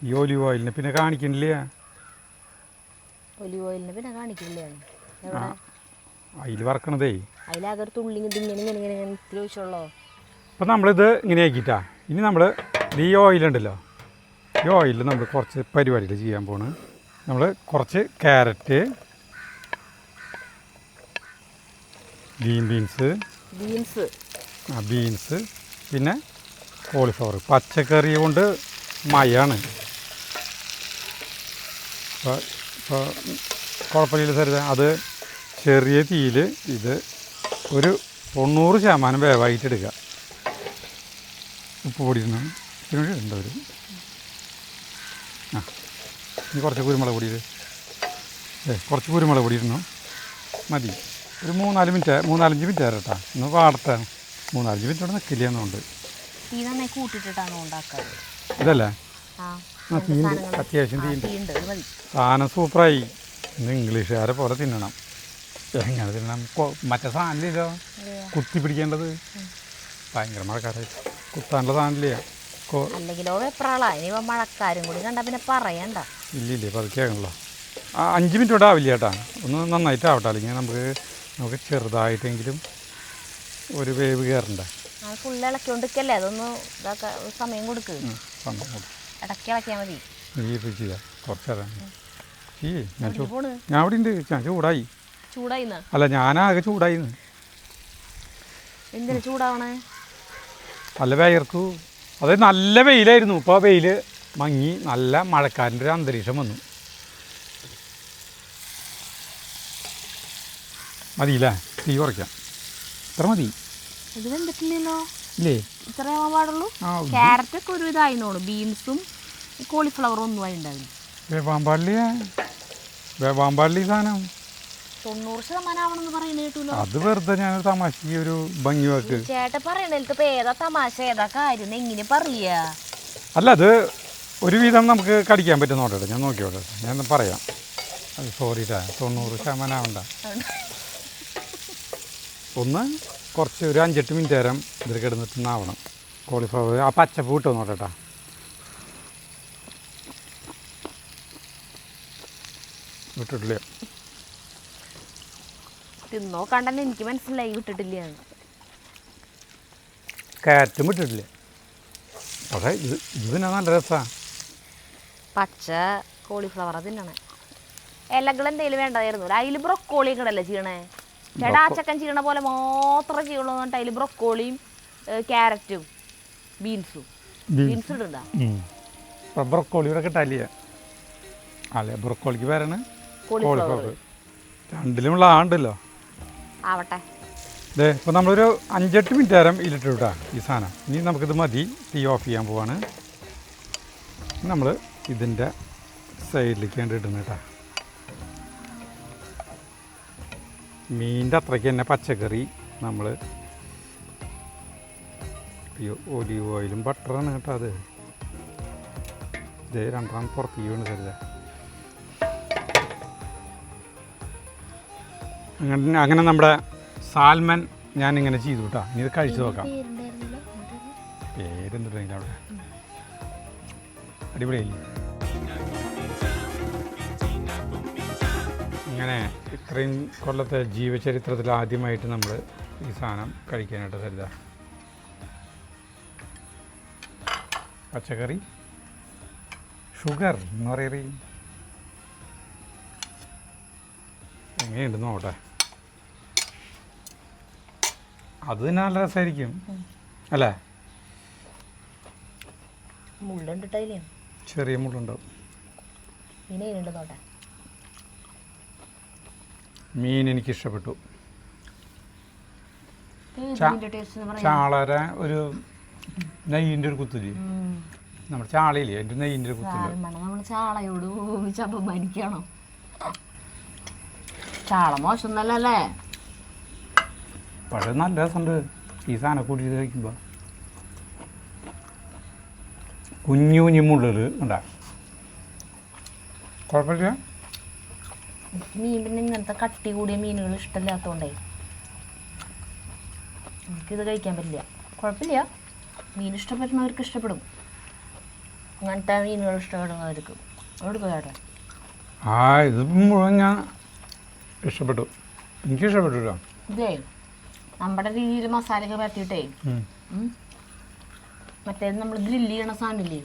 ഈ ഒലിവ് ഓയിലിനെ പിന്നെ കാണിക്കണില്ല. അതിൽ വറക്കണതേ അപ്പം നമ്മളിത് ഇങ്ങനെ ആക്കിയിട്ടാ. ഇനി നമ്മൾ ഈ ഓയിലുണ്ടല്ലോ, ഈ ഓയിലിൽ നമ്മൾ കുറച്ച് പരിപാടികൾ ചെയ്യാൻ പോണ്. നമ്മൾ കുറച്ച് ക്യാരറ്റ്, ബീൻസ് പിന്നെ കോളിഫ്ലവർ. പച്ചക്കറി കൊണ്ട് മയാണ്. ഇപ്പോൾ കുഴപ്പമില്ല സാർ. അത് ചെറിയ തീയിൽ ഇത് ഒരു 90% വേവായിട്ട് എടുക്കുക. ഉപ്പ് പൊടി ഇടണം. ഇതിനോട് ഇടേണ്ട വരും. ഇനി കുറച്ച് കുരുമുളക് പൊടി കുറച്ച് കുരുമുളക് പൊടി ഇടണം. മതി. ഒരു 3-4 മിനിറ്റ് കേട്ടോ. ഒന്ന് വാടട്ടെ. 3-5 മിനിറ്റ് ഇവിടെ നിൽക്കില്ല എന്നുണ്ട്. ഇതല്ലേ തീയുണ്ട്, അത്യാവശ്യം തീയുണ്ട്. സാധനം സൂപ്പറായി. ഇന്ന് ഇംഗ്ലീഷുകാരെ പോലെ തിന്നണം. എങ്ങനെ തിന്നണം? മറ്റേ സാധനമില്ലല്ലോ കുത്തി പിടിക്കേണ്ടത്. ഭയങ്കര മഴക്കാരായി കുത്താനുള്ള സാധനമില്ല. ഇല്ലില്ലേ പതുക്കെയാകണല്ലോ. 5 മിനിറ്റ് ഇവിടെ ആവില്ല ചേട്ടാ. ഒന്ന് നന്നായിട്ടാവട്ടെ. അല്ലെങ്കിൽ നമുക്ക് ചെറുതായിട്ടെങ്കിലും ഒരു വേവ് കയറണ്ടേ. സമയം കൊടുക്ക്. കുറച്ചേരാ ഞാൻ അവിടെ ഉണ്ട്. ഞാൻ ചൂടായി. അല്ല ഞാനാകെ ചൂടായിന്ന്. എന്തിനാ ചൂടാവണേ? നല്ല വേർക്കു. അതായത് നല്ല വെയിലായിരുന്നു. ഇപ്പോൾ ആ വെയിൽ മങ്ങി നല്ല മഴക്കാരൻ്റെ ഒരു അന്തരീക്ഷം വന്നു. മതിയില്ലേ? തീ കുറയ്ക്കാം. ഇത്ര മതി. ഇത് വെന്തിട്ടില്ലല്ലോ. ഇല്ലേ? ഇത്രയാവാൻ പാടുള്ളൂ. ക്യാരറ്റൊക്കെ ഒരു ഇതായിരുന്നോളൂ. ബീൻസും കോളിഫ്ലവറും ഒന്നും ആയിട്ടുണ്ടായിരുന്നു. വേവാൻ പാടില്ല സാധനം. 90% ആവണമെന്ന് പറയുന്നത് കേട്ടല്ലോ. അത് വെറുതെ ഞാനൊരു തമാശക്ക് ഒരു ഭംഗി വാക്ക്. ചേട്ടൻ പറയണേൽക്ക് ഇപ്പൊ ഏതാ തമാശ ഏതാ കാര്യം എങ്ങനെ പറയാ? അല്ല അത് ഒരുവിധം നമുക്ക് കടിക്കാൻ പറ്റും. നോട്ടെ ഞാൻ നോക്കിയോട്ടെ. ഞാൻ പറയാം. അത് സോറിട്ടാ. 90% ആവണ്ട. ഒന്ന് കുറച്ച് ഒരു 5-8 മിനിറ്റ് നേരം ഇതിൽ കിടന്നിട്ടുണ്ടാവണം. കോളിഫ്ലവർ ആ പച്ചപ്പ് കിട്ടും. നോട്ടേട്ടാ. വിട്ടിട്ടില്ല. തിന്നോ കണ്ടെന്ന് എനിക്ക് മനസ്സിലായി. വിട്ടിട്ടില്ല. ക്യാരറ്റും വിട്ടിട്ടില്ല. പക്ഷേ ഇത് പിന്നെ നല്ല രസമാണ്. പച്ച കോളിഫ്ലവർ തിന്നണേ. ഇലകൾ എന്തെങ്കിലും വേണ്ടതായിരുന്നു. അതിൽ ബ്രൊക്കോളി കൂടല്ലേ ചെയ്യണേ? ചേട്ടാ ചക്കൻ ചെയ്യണ പോലെ മാത്രമേ ചെയ്യുള്ളൂ. എന്നിട്ട് അതിൽ ബ്രൊക്കോളിയും ക്യാരറ്റും ബീൻസും ഇടണ്ട. ബ്രൊക്കോളി ഇവിടെ കിട്ടാല്ലേ? അല്ലേ ബ്രൊക്കോളിക്ക് പേരാണ് കോളിഫ്ലവർ. രണ്ടിലുമുള്ള ആണ്ടല്ലോ. ആവട്ടെ. അതെ. ഇപ്പോൾ നമ്മളൊരു 5-8 മിനിറ്റ് നേരം ഇലിട്ട് വിട്ടാ ഈ സാധനം. ഇനി നമുക്കിത് മതി. തീ ഓഫ് ചെയ്യാൻ പോവാണ്. നമ്മൾ ഇതിൻ്റെ സൈഡിലേക്ക് കണ്ട് ഇടുന്നത് കേട്ടോ. മീനിൻ്റെ അത്രയ്ക്ക് തന്നെ പച്ചക്കറി നമ്മൾ ഒലിവ് ഓയിലും ബട്ടറാണ് കേട്ടോ. അത് ഇതേ 2 പുറത്തേക്ക് വീണ് തരില്ല. അങ്ങനെ നമ്മുടെ സാൽമൺ ഞാനിങ്ങനെ ചെയ്തു കേട്ടോ. ഇനി ഇത് കഴിച്ചു നോക്കാം. പേരെന്തിട്ടില്ല അവിടെ അടിപൊളിയായി. ഇങ്ങനെ ഇത്രയും കൊല്ലത്തെ ജീവചരിത്രത്തിൽ ആദ്യമായിട്ട് നമ്മൾ ഈ സാധനം കഴിക്കാനായിട്ട് തരുക. പച്ചക്കറി ഷുഗർ എന്ന് പറയറി എങ്ങനെയുണ്ട് നോട്ടെ. അത് തന്നെ നല്ല രസമായിരിക്കും അല്ലേ? ചെറിയ മുള്ളുണ്ടാവും. മീൻ എനിക്ക് ഇഷ്ടപ്പെട്ടു. ചാളര ഒരു നെയ്യിൻ്റെ ഒരു കുത്തില്ലേ, നമ്മുടെ ചാളയില്ലേ അതിൻ്റെ നെയ്യിൻ്റെ ഒരു കുത്തില്ല. ചാളയോട് അപമാനിക്കണോ? ചാള മോശം നല്ലല്ലേ? പക്ഷെ നല്ല രസമുണ്ട് ഈ സാധനം കൂട്ടി കഴിക്കുമ്പോൾ. കുഞ്ഞു കുഞ്ഞു മുള്ളിൽ ഉണ്ടാ കുഴപ്പമില്ല. മീൻ പിന്നെ ഇങ്ങനത്തെ കട്ടി കൂടിയ മീനുകൾ ഇഷ്ടമില്ലാത്തതുകൊണ്ടേ എനിക്കിത് കഴിക്കാൻ പറ്റില്ല. കുഴപ്പമില്ല, മീൻ ഇഷ്ടപ്പെടുന്നവർക്ക് ഇഷ്ടപ്പെടും. അങ്ങനത്തെ മീനുകൾ ഇഷ്ടപ്പെടുന്നവർക്ക് എടുക്കും ചേട്ടാ. ഇത് മുഴുവൻ ഞാൻ ഇഷ്ടപ്പെട്ടു, എനിക്ക് ഇഷ്ടപ്പെട്ടു. ഇതേ നമ്മുടെ രീതിയിൽ മസാലയൊക്കെ പറ്റിയിട്ടേ മറ്റേത് നമ്മൾ ഗ്രില്ല് ചെയ്യണ സാധനമില്ലേ,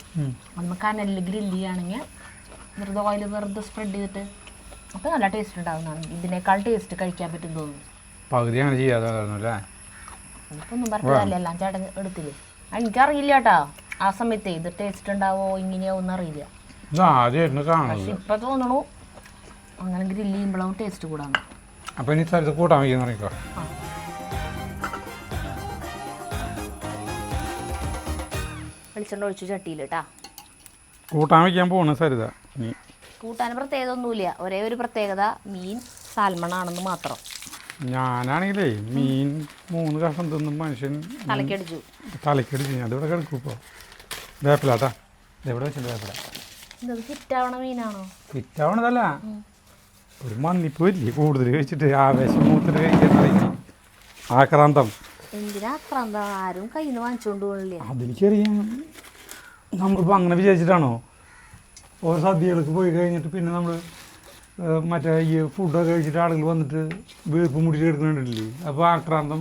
നമ്മൾ കനലിൽ ഗ്രില്ല് ചെയ്യുകയാണെങ്കിൽ വെറുതെ ഓയിൽ വെറുതെ സ്പ്രെഡ് ചെയ്തിട്ട് അപ്പോൾ നല്ല ടേസ്റ്റ് ഉണ്ടാകുന്നതാണ്. ഇതിനേക്കാൾ ടേസ്റ്റ് കഴിക്കാൻ പറ്റും തോന്നുന്നു. പകുതി അങ്ങനെ ചെയ്യാതെ എനിക്കൊന്നും പറഞ്ഞതല്ല, എല്ലാം ചേട്ടൻ എടുത്തില്ലേ. എനിക്കറിയില്ല കേട്ടോ ആ സമയത്ത് ഇത് ടേസ്റ്റ് ഉണ്ടാവോ ഇങ്ങനെയാവും അറിയില്ല. പക്ഷെ ഇപ്പം തോന്നണു അങ്ങനെ ഗ്രില്ല് ചെയ്യുമ്പോഴാവും ടേസ്റ്റ് കൂടാന്ന്. അപ്പം ഇനി സ്ഥലത്ത് കൂട്ടാൻ വയ്ക്കുന്നറിയിക്കോ. വെളിച്ചെണ്ണ ഒഴിച്ചു ചട്ടിയിൽ കേട്ടാ കൂട്ടാൻ വയ്ക്കാൻ പോകണ സരിത. കൂട്ടാൻ പ്രത്യേകത ഒന്നുമില്ല, ഒരേ ഒരു പ്രത്യേകത മീൻ സാൽമൺ ആണെന്ന് മാത്രം. ഞാനാണെങ്കിലേ മീൻ 3 കഷ്ണം തിന്നും മനുഷ്യൻ തലക്കടിച്ചു. അതിവിടെ കിടക്കും. ഇപ്പോൾ വേപ്പിലാട്ടാ ഇതെവിടെ വെച്ചിട്ട് വേപ്പില ഫിറ്റാവണ മീനാണോ? ഫിറ്റാവണതല്ല, ഒരു മന്നിപ്പ് വരില്ലേ കൂടുതൽ കഴിച്ചിട്ട് ആവേശം മൂത്തിട്ട് കഴിക്കാൻ ആക്രാന്തം. എന്തിനാ ആക്രാന്തം? ആരും കയ്യിൽ നിന്ന് വാങ്ങിച്ചുകൊണ്ട് പോകണില്ലേ? അതെനിക്കറിയാം. നമ്മളിപ്പോൾ അങ്ങനെ വിചാരിച്ചിട്ടാണോ ഓരോ സദ്യകൾക്ക് പോയി കഴിഞ്ഞിട്ട് പിന്നെ നമ്മൾ മറ്റേ ഈ ഫുഡൊക്കെ കഴിച്ചിട്ട് ആളുകൾ വന്നിട്ട് വീർപ്പ് മുടിച്ച് എടുക്കുന്നുണ്ടല്ലേ? അപ്പോൾ ആക്രാന്തം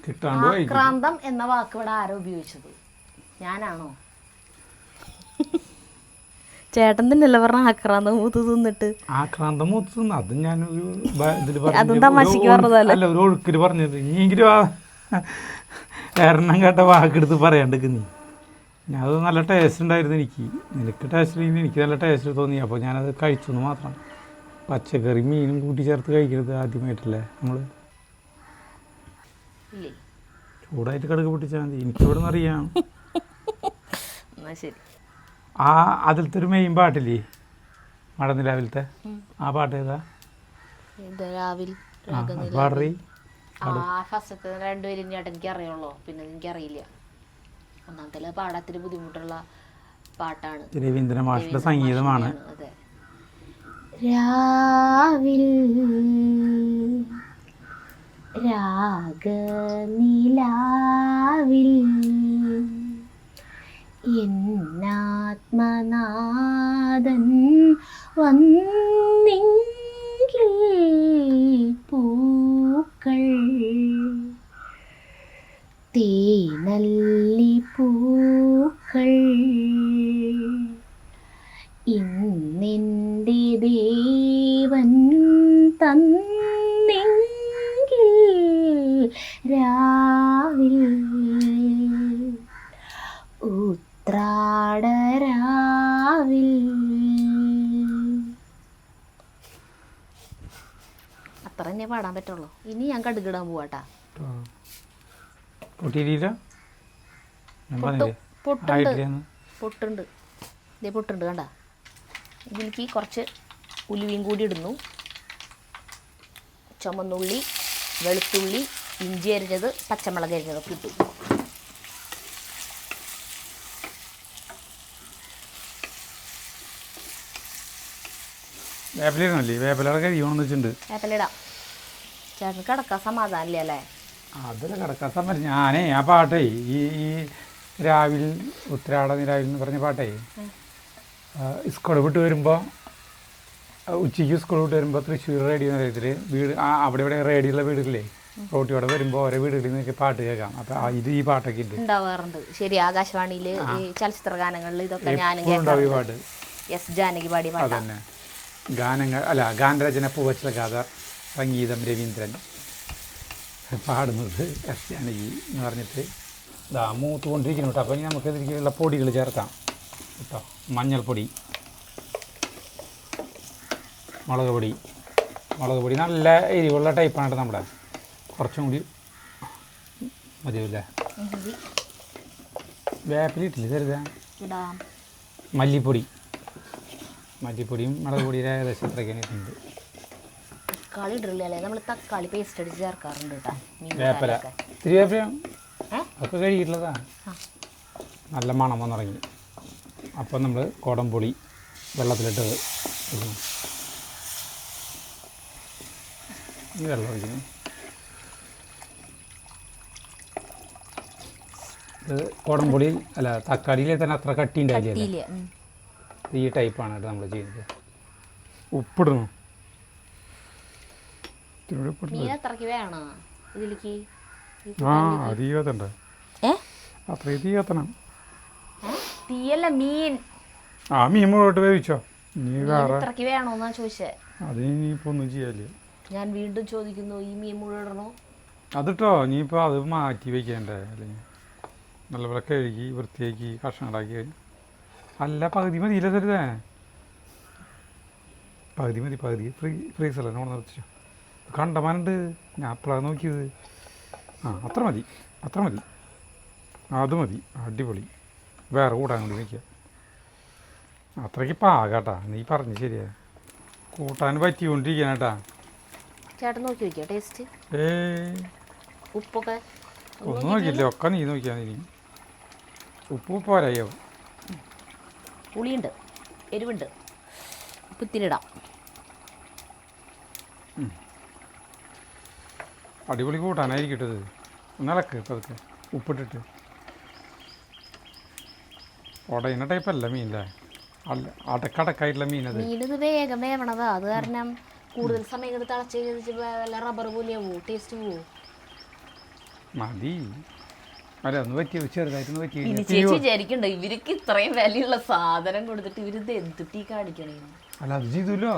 കിട്ടാണ്ട്. ആക്രാന്തം എന്ന വാക്ക് ഇവിടെ ആരോ ഉപയോഗിച്ചത്? ഞാനാണോ? ചേട്ടൻ തന്നെയല്ലേ പറഞ്ഞ ആക്രാന്തം മൂത്ത് തിന്നിട്ട്? ആക്രാന്തം മൂത്ത് തിന്ന് അത് ഞാനൊരു പറഞ്ഞതല്ല, ഒരു ഒഴുക്കിൽ പറഞ്ഞത്. ഇനിയെങ്കിലും എണ്ണം കേട്ട വാക്കെടുത്ത് പറയാണ്ടക്ക് നീ. അത് നല്ല ടേസ്റ്റ് ഉണ്ടായിരുന്നു എനിക്ക്. നിനക്ക് ടേസ്റ്റ് ഇല്ലെങ്കിൽ എനിക്ക് നല്ല ടേസ്റ്റ് തോന്നി. അപ്പോൾ ഞാനത് കഴിച്ചു എന്ന് മാത്രം. പച്ചക്കറി മീനും കൂട്ടി ചേർത്ത് കഴിക്കരുത് ആദ്യമായിട്ടല്ലേ നമ്മൾ. ചൂടായിട്ട് കടുക് പൊട്ടിച്ചാൽ മതി. എനിക്കിവിടെ നിന്ന് അറിയാം. ശരി. അതിലത്തെ ഒരു മെയിൻ പാട്ടില്ലേ മടനിലാവിലത്തെ, ആ പാട്ട് ഏതാ? പാടറി. ഫസ്റ്റത്തെ 2 പേരും ചേട്ടൻ എനിക്ക് അറിയുള്ളൂ, പിന്നെ എനിക്കറിയില്ല. ഒന്നാമത്തെ പാടത്തിന് ബുദ്ധിമുട്ടുള്ള പാട്ടാണ്. രവീന്ദ്ര മാഷിന്റെ സംഗീതമാണ്. അതെ. രാവിൽ രാഗനിലാവിൽ എന്നാത്മനാഥൻ വന്നെങ്കിൽ പൂക്കൾ തേനല്ലി പൂക്കൾ ഇന്നെൻ്റെ ദേവൻ തന്നെങ്കിൽ രാവിൽ ഉത്രാടരാവിൽ. അത്ര തന്നെ പാടാൻ പറ്റുള്ളൂ. ഇനി ഞാൻ കടുകിടാൻ പോവാട്ടാ. പൊട്ടുണ്ട് ഇതേ പൊട്ടുണ്ട് കണ്ട. ഇതിലേക്ക് കുറച്ച് ഉലുവയും കൂടി ഇടുന്നു. ചുമന്നുള്ളി, വെളുത്തുള്ളി, ഇഞ്ചി അരിഞ്ഞത്, പച്ചമുളക് അരിഞ്ഞതൊക്കെ ഇട്ടു. വേപ്പിലിടണല്ലേ? വേപ്പിലയുടെ കഴിയണമെന്ന് വെച്ചിട്ടുണ്ട്. വേപ്പിലിടാം. ചേട്ടന് കിടക്കാൻ സമാധാനില്ല അല്ലേ? അതിൽ കിടക്കാൻ സമയം ഞാനേ ആ പാട്ടേ ഈ രാവിലെ ഉത്രാട നിരാവിൽ എന്ന് പറഞ്ഞ പാട്ടേ സ്കൂൾ വിട്ട് വരുമ്പോൾ ഉച്ചയ്ക്ക് സ്കൂൾ വിട്ട് വരുമ്പോൾ തൃശ്ശൂർ റേഡിയോ നിലയത്തിൽ വീട് അവിടെ ഇവിടെ റേഡിയോയുള്ള വീടുകളിലേ റോട്ടിയോടെ വരുമ്പോൾ ഓരോ വീടുകളിൽ നിന്നൊക്കെ പാട്ട് കേൾക്കാം. അപ്പം ഇത് ഈ പാട്ടൊക്കെ ഉണ്ട് ഉണ്ടാവാറുണ്ട്. ശരി, ആകാശവാണിയിൽ ഈ ചലച്ചിത്ര ഗാനങ്ങളിൽ ഇതൊക്കെ ഞാനും ഉണ്ടാവും ഈ പാട്ട്. എസ് ജാനകി പാടിയ പാട്ട് അതന്നെ ഗാനങ്ങൾ അല്ല ഗാനരചന പൂവച്ചല ഗാഥ സംഗീതം രവീന്ദ്രൻ പാടുന്നത് എസ് ജാനകി എന്ന് പറഞ്ഞിട്ട് ഇതാ മൂത്തുകൊണ്ടിരിക്കുന്നു കേട്ടോ. അപ്പോൾ ഇനി നമുക്ക് ഇതിലേക്കുള്ള പൊടികൾ ചേർക്കാം കേട്ടോ. മഞ്ഞൾപ്പൊടി, മുളക് പൊടി നല്ല എരിവുള്ള ടൈപ്പാണ് കേട്ടോ നമ്മുടെ. കുറച്ചും കൂടി മതിയല്ലേ? വേപ്പിലിട്ടില്ല തരുതാ. മല്ലിപ്പൊടിയും മുളക് പൊടിയുടെ ഏകദേശം അത്രയ്ക്കാണ് ഇട്ടുണ്ട്. തക്കാളി ഇടില്ലേ? നമ്മൾ തക്കാളി പേസ്റ്റ് അടിച്ച് ചേർക്കാറുണ്ട് കേട്ടോ. വേപ്പില ഇത്തിരി വേപ്പില ഒക്കെ കഴുകിയിട്ടുള്ളതാ. നല്ല മണം വന്ന് തുടങ്ങി. അപ്പം നമ്മൾ കുടംപുളി വെള്ളത്തിലിട്ടത് ഈ വെള്ളം ഒഴിക്കുന്നു. ഇത് കുടംപുളി അല്ല തക്കാളിയിലെ തന്നെ അത്ര കട്ടി ഉണ്ടായില്ലേ? ഈ ടൈപ്പാണ് കേട്ടോ നമ്മൾ ചെയ്യുന്നത്. ഉപ്പിടണം. ആ അധികത്തണ്ട അത്ര തീയത്തണം. ആ മീൻ മുഴുവട്ട് വേവിച്ചോ. നീ വേണോന്നാ ചോദിച്ചേ. അത് ഇനിയിപ്പോൾ ഒന്നും ചെയ്യാല്ലേ. ഞാൻ വീണ്ടും ചോദിക്കുന്നു, ഈ മീൻ മുഴുവനോ? അതിട്ടോ ഇനിയിപ്പോൾ അത് മാറ്റി വയ്ക്കേണ്ടേ? അല്ലെങ്കിൽ നല്ലപോലെ കഴുകി വൃത്തിയാക്കി കഷ്ണങ്ങളാക്കി അല്ല പകുതി മതിയില്ല തരുതേ. പകുതി ഫ്രീസല്ല നോട് നിർത്തിച്ചോ. കണ്ടമാനുണ്ട്. ഞാൻ അപ്പോഴാണ് നോക്കിയത്. അത്ര മതി അത് മതി. അടിപൊളി. വേറെ കൂട്ടാൻ കൂടി വയ്ക്കുക. അത്രയ്ക്ക് പാകാട്ടാ. നീ പറഞ്ഞു ശരിയാ. കൂട്ടാൻ പറ്റിക്കൊണ്ടിരിക്കാനാട്ടാ. ചേട്ടൻ നോക്കി വയ്ക്കുക ടേസ്റ്റ്. ഉപ്പൊക്കെ ഒന്നും നോക്കിയില്ല. ഒക്കെ നീ നോക്കിയാ. നീ ഉപ്പ് പോരായോ? പുളിയുണ്ട്, എരിവുണ്ട്, ഉപ്പ് ഇത്തിരിടാം. അടിപൊളി കൂട്ടാനായിരിക്കട്ടത്. ഒന്നിളക്ക് പതുക്കെ ഉപ്പിട്ടിട്ട്. ഉടയുന്ന ടൈപ്പല്ല മീനല്ലേ? അല്ല അടക്കടക്കായിട്ടുള്ള മീനത്. മീനിത് വേഗം വേവണതാ. അത് കാരണം കൂടുതൽ സമയം ഇത് തിളച്ച് വല്ല റബ്ബർ പോലെയാവോ? ടേസ്റ്റ് പോവോ? മതി. അല്ല ഒന്ന് പറ്റിയ ചെറുതായിട്ടൊന്ന് പറ്റി. ചേച്ചി വിചാരിക്കണ്ടോ ഇവർക്ക് ഇത്രയും വിലയുള്ള സാധനം കൊടുത്തിട്ട് ഇവരിത് എന്തുട്ടീ കാണിക്കണേ? അല്ല അത് ചെയ്തല്ലോ.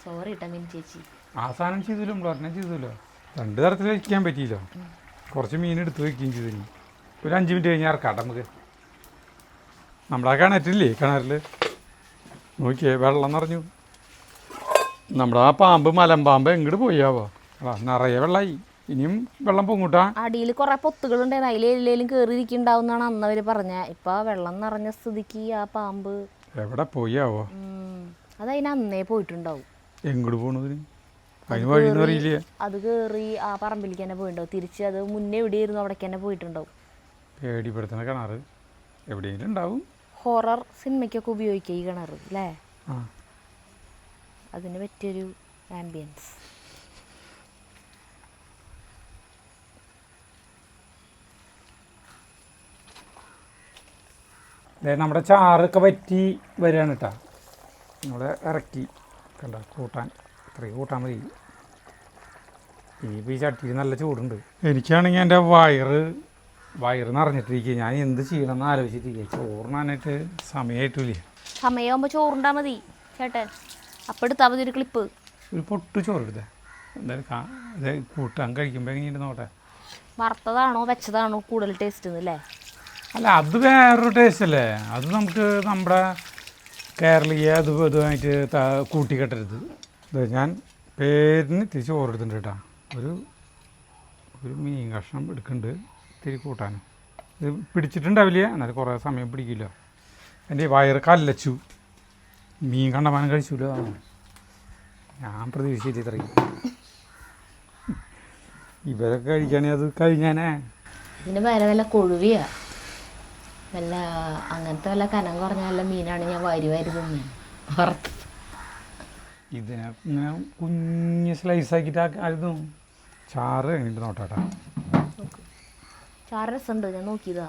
സോറി കേട്ടോ മിനി ചേച്ചി. ആ സാധനം ചെയ്തല്ലോ. നമ്മളൊരെണ്ണം ചെയ്തല്ലോ. 2 തരത്തിൽ വയ്ക്കാൻ പറ്റിയില്ലോ. കുറച്ച് മീൻ എടുത്ത് വയ്ക്കുകയും ചെയ്തു. ഒരു 5 മിനിറ്റ് കഴിഞ്ഞാൽ ഇറക്കാം നമുക്ക്. നമ്മളാ കിണറ്റില്ലേ? കിണറിൽ നോക്കിയേ വെള്ളം നിറഞ്ഞു. നമ്മുടെ ആ പാമ്പ് മലമ്പാമ്പ് എങ്ങോട്ട് പോയാവോ? നിറയെ വെള്ളമായി. ഇനിയും വെള്ളം പൊങ്ങൂട്ടാ. അടിയിൽ കുറെ പൊത്തുകളുണ്ടായിരുന്നു. അതിലെല്ലേലും കയറിയിരിക്കുന്നുണ്ടാവുന്നാണ് അന്ന് അവര് പറഞ്ഞ. ഇപ്പൊ വെള്ളം നിറഞ്ഞ സ്ഥിതിക്ക് ആ പാമ്പ് എവിടെ പോയാവോ? അതതിന് അന്നേ പോയിട്ടുണ്ടാവും. എങ്ങോട്ട് പോണതിന്? അതിന് വഴിയെന്ന് അറിയില്ല. അത് കയറി ആ പറമ്പിലേക്ക് തന്നെ പോയിട്ടുണ്ടാവും. തിരിച്ച് അത് മുന്നേ എവിടെയായിരുന്നു അവിടേക്ക് തന്നെ പോയിട്ടുണ്ടാവും. പേടിപ്പെടുത്തുന്ന കിണറ് എവിടെയെങ്കിലും ഉണ്ടാവും. ഹൊറർ സിനിമയ്ക്കൊക്കെ ഉപയോഗിക്കുക ഈ കിണർ അല്ലേ? അതിന് പറ്റിയൊരു ആംബിയൻസ്. നമ്മുടെ ചാറൊക്കെ പറ്റി വരികയാണ് കേട്ടോ. നമ്മുടെ ഇറക്കി കണ്ട കൂട്ടാൻ ഇത്രയും കൂട്ടാൻ മതി. ഇനിയിപ്പോൾ ഈ ചട്ടിയിൽ നല്ല ചൂടുണ്ട്. എനിക്കാണെങ്കിൽ എൻ്റെ വയറ് നിറഞ്ഞിട്ടിരിക്കുക. ഞാൻ എന്ത് ചെയ്യണമെന്ന് ആലോചിച്ചിട്ടിരിക്കുക. ചോറിനാനായിട്ട് സമയമായിട്ടില്ല. സമയമാകുമ്പോൾ ചോറുണ്ടാ മതി ചേട്ടൻ. അപ്പം എടുത്താൽ മതി ഒരു ക്ലിപ്പ്. ഒരു പൊട്ട് ചോറ് എടുത്തേ. എന്തായാലും കൂട്ടാൻ കഴിക്കുമ്പോൾ എങ്ങനെയുണ്ട് നോട്ടെ. വറുത്തതാണോ വെച്ചതാണോ കൂടുതൽ ടേസ്റ്റ് അല്ലേ? അല്ല അത് വേറൊരു ടേസ്റ്റ് അല്ലേ? അത് നമുക്ക് നമ്മുടെ കേരളീയ ഇതുമായിട്ട് കൂട്ടിക്കെട്ടരുത്. ഞാൻ പേരിന് ഇത്തിരി ചോറ് എടുത്തിട്ടുണ്ട് കേട്ടോ. ഒരു മീൻ കഷ്ണം എടുക്കുന്നുണ്ട്. ഇത്തിരി കൂട്ടാനും ഇത് പിടിച്ചിട്ടുണ്ടാവില്ല. എന്നാലും കുറേ സമയം പിടിക്കില്ല. എൻ്റെ വയറ് കല്ലച്ചു. മീൻ കണ്ടമാനം കഴിച്ചില്ല. ഞാൻ പ്രതീക്ഷിച്ചില്ല ഇത്രയും. ഇവരൊക്കെ കഴിക്കുകയാണെങ്കിൽ അത് കഴിഞ്ഞാനേ. ഇതിന് വേറെ വല്ല കൊഴുവിയാ വല്ല അങ്ങനത്തെ വല്ല കനം കുറഞ്ഞ വല്ല മീനാണ് ഞാൻ വാരി തിന്നു. ഇതിനെ ഇങ്ങനെ കുഞ്ഞ് സ്ലൈസാക്കിയിട്ട് ആയിരുന്നു. ചാറ് കഴിഞ്ഞിട്ട് നോട്ടാട്ടാ. നോക്ക്, ചാറ് രസമുണ്ട്, ഞാൻ നോക്കിയതാ.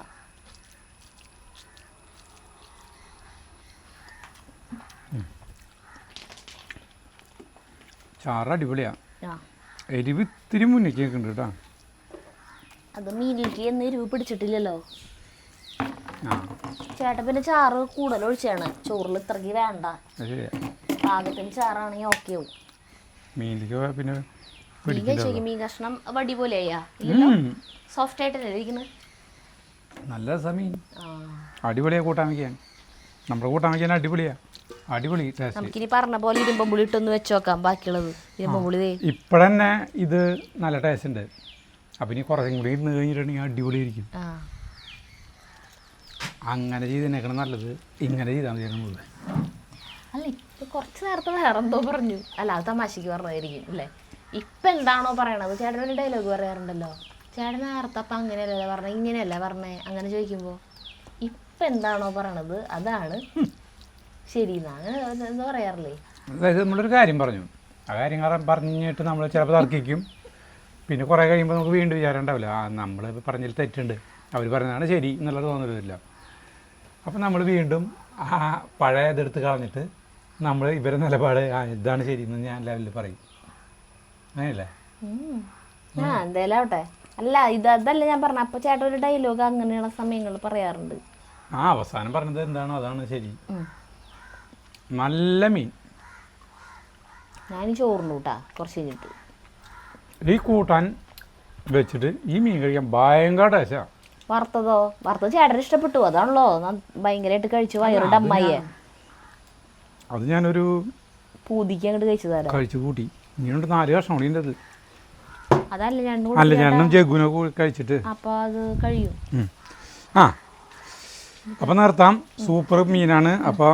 ചാറ് അടിപൊളിയാ. ആ എരിവ് ഇത്തിരി മുന്നിലേക്ക് ഉണ്ട് കേട്ടോ. അത് മീനിലേക്ക് എന്ന് എരിവ് പിടിച്ചിട്ടില്ലല്ലോ. ആ ചേട്ടൻ പിന്നെ ചാറ് കൂടുതൽ ഒഴിച്ചാണ്, ചോറിൽ ഇത്രയ്ക്ക് വേണ്ട. അത് ശരിയാ. പാകത്തിന് ചാറാണെങ്കിൽ ഓക്കെ ആവും. മീനിലേക്ക് പിന്നെ മീൻ കഴിച്ചേക്ക്, മീൻ കഷ്ണം വടി പോലെ ആയാ ഇല്ലല്ലോ, സോഫ്റ്റ് ആയിട്ടല്ലേ ഇരിക്കുന്നത്. നല്ല സമീൻ ആ അടിപൊളിയാണ് കൂട്ടാൻ വയ്ക്കാൻ. നമ്മുടെ കൂട്ടാൻ വയ്ക്കാൻ അടിപൊളിയാ, അടിപൊളി ടേസ്റ്റ്. നമുക്കിനി പറഞ്ഞ പോലെ ഇരുമ്പുളി ഇട്ടൊന്ന് വെച്ച് നോക്കാം. ബാക്കിയുള്ളത് ഇരുമ്പുളി ഇപ്പോഴന്നെ ഇത് നല്ല ടേസ്റ്റ് ഉണ്ട്. അപ്പം ഇനി കുറച്ചും കൂടി ഇരുന്ന് കഴിഞ്ഞിട്ടുണ്ടെങ്കിൽ അടിപൊളി ആയിരിക്കും. ആ അങ്ങനെ ചെയ്തേക്കണം നല്ലത്, ഇങ്ങനെ ചെയ്താൽ മതി നമ്മള്. അല്ല ഇപ്പൊ കുറച്ച് നേരത്തെ വേറെ എന്തോ പറഞ്ഞു, അല്ല അത് തമാശക്ക് പറഞ്ഞതായിരിക്കും അല്ലേ. ഇപ്പൊ എന്താണോ പറയണത്, ചേട്ടനൊരു ഡയലോഗ് പറയാറുണ്ടല്ലോ, ചേട്ടൻ നേരത്തെ അപ്പം അങ്ങനെയല്ലേ പറഞ്ഞത് ഇങ്ങനെയല്ല പറഞ്ഞേ, അങ്ങനെ ചോദിക്കുമ്പോൾ ഇപ്പം എന്താണോ പറയണത് അതാണ് ശരി അങ്ങനെ എന്താ പറയാറില്ലേ. അതായത് നമ്മളൊരു കാര്യം പറഞ്ഞു, ആ കാര്യം പറഞ്ഞിട്ട് നമ്മൾ ചിലപ്പോൾ തർക്കിക്കും. പിന്നെ കുറേ കഴിയുമ്പോൾ നമുക്ക് വീണ്ടും വിചാരം ഉണ്ടാവില്ല, ആ നമ്മൾ പറഞ്ഞതിൽ തെറ്റുണ്ട്, അവർ പറഞ്ഞതാണ് ശരി എന്നുള്ളത് തോന്നലില്ല. അപ്പം നമ്മൾ വീണ്ടും ആ പഴയ ഇതെടുത്ത് കളഞ്ഞിട്ട് നമ്മൾ ഇവരെ നിലപാട് ഇതാണ് ശരി എന്ന് ഞാൻ ലെവലിൽ പറയും. അങ്ങനെയല്ലേ? ആ എന്തായാലും ആവട്ടെ. അല്ല അതല്ല ഞാൻ പറഞ്ഞ, അപ്പോൾ ചേട്ടൻ ഒരു ഡയലോഗ് അങ്ങനെയുള്ള സമയങ്ങൾ പറയാറുണ്ട്. ആ അവസാനം പറഞ്ഞത് എന്താണോ അതാണ് ശരി. നല്ല മീൻ. ഞാൻ ചോറിന് കൂട്ടാ കുറച്ച് കഴിഞ്ഞിട്ട് ഈ കൂട്ടാൻ വെച്ചിട്ട് ഈ മീൻ കഴിക്കാൻ ഭയങ്കര ടേസ്റ്റാണ്. വറുത്തതോ? വറുത്തത് ചേട്ടന് ഇഷ്ടപ്പെട്ടു, അതാണല്ലോ ഭയങ്കരമായിട്ട് കഴിച്ചു വയറുടെ അമ്മയെ. അത് ഞാനൊരു പൂതിക്ക് അങ്ങോട്ട് കഴിച്ചു തരാം, കഴിച്ചു കൂട്ടി. ഇങ്ങനെയുണ്ട് 4 കഷ്ണം കൂടി ഉണ്ട്. അതല്ല അല്ല ഞാനും ജഗുനൊക്കെ കഴിച്ചിട്ട് അപ്പൊ അത് കഴിയും. ആ അപ്പം നിർത്താം. സൂപ്പർ മീനാണ്. അപ്പോൾ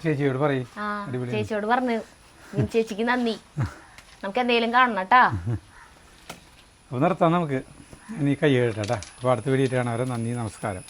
ചേച്ചിയോട് പറയും. ചേച്ചിയോട് പറഞ്ഞു, ചേച്ചിക്ക് നന്ദി. നമുക്ക് എന്തെങ്കിലും കാണണം കേട്ടാ. അപ്പോൾ നിർത്താം നമുക്ക്. ഇനി കൈ കേട്ടാ. അപ്പോൾ അടുത്ത വീഡിയോ കാണാൻ വരെ നന്ദി, നമസ്കാരം.